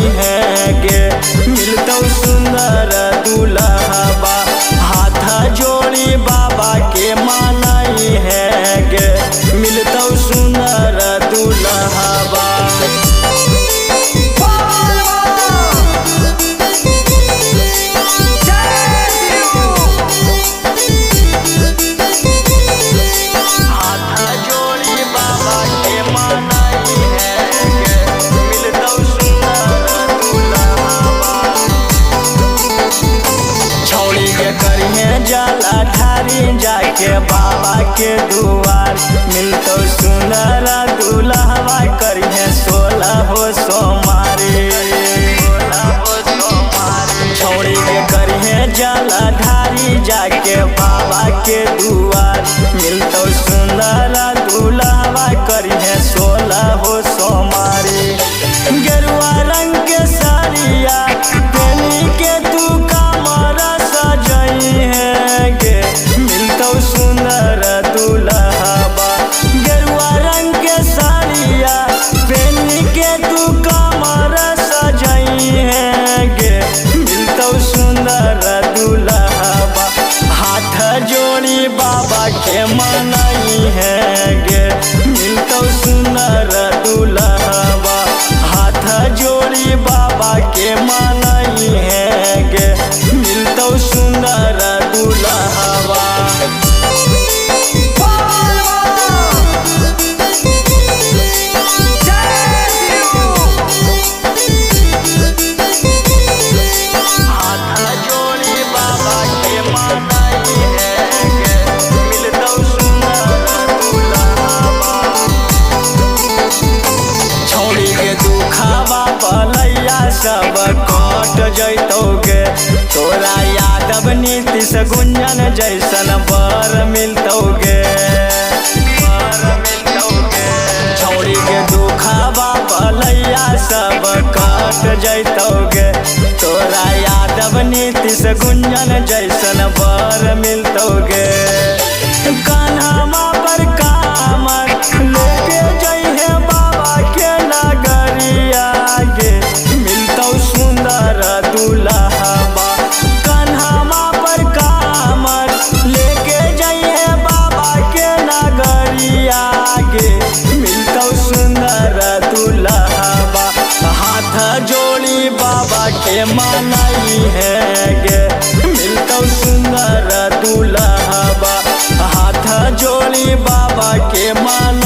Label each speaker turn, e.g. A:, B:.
A: मनई है गे मिलतौ सुंदर दुल्हबा। हाथ जोड़ी बाबा के मनई है गे मिलतौ सुंदर दुल्हबा। जला ठारी जाके बाबा के दुआर मिलतौ सुंदर दुल्हबा। करिए 16 हो सोमारी छौड़ी के करिए जला ठारी जाके बाबा के दुआर मिलतौ सुंदर दुल्हबा। करिए 16 हो सोमारी। गेरुआ रंग के साड़िया पहनी के तू कमर सजई है गे मिलतौ सुंदर दुल्हबा। गेरुआ रंग के साड़िया पहनी के तू कमर सजई है गे मिलतौ सुंदर दुल्हबा। हाथ जोड़ी बाबा के मनई है गे मिलतौ सुंदर दुल्हबा। हाथ जोड़ी बाबा के मनई है गे मिलतौ सुंदर दुल्हबा। सब कट जैतौगे तोरा यादव नीतीश गुंजन जैसन बर मिलतौगे। छौड़ी के दुखबा भलैया सब कट जैतौगे तोरा यादव नीतीश गुंजन जैसन बर मिलतौगे। कान्हा पर कामर लेके जइहे बाबा के नगरिया गे मिलतौ सुंदर दुल्हबा। कान्हा पर कामर लेके जइहे बाबा के नगरिया गे मिलतौ सुंदर दुल्हबा। हाथ जोड़ी बाबा के मनई है गे मिलतौ सुंदर दुल्हबा। हाथ जोड़ी बाबा के मन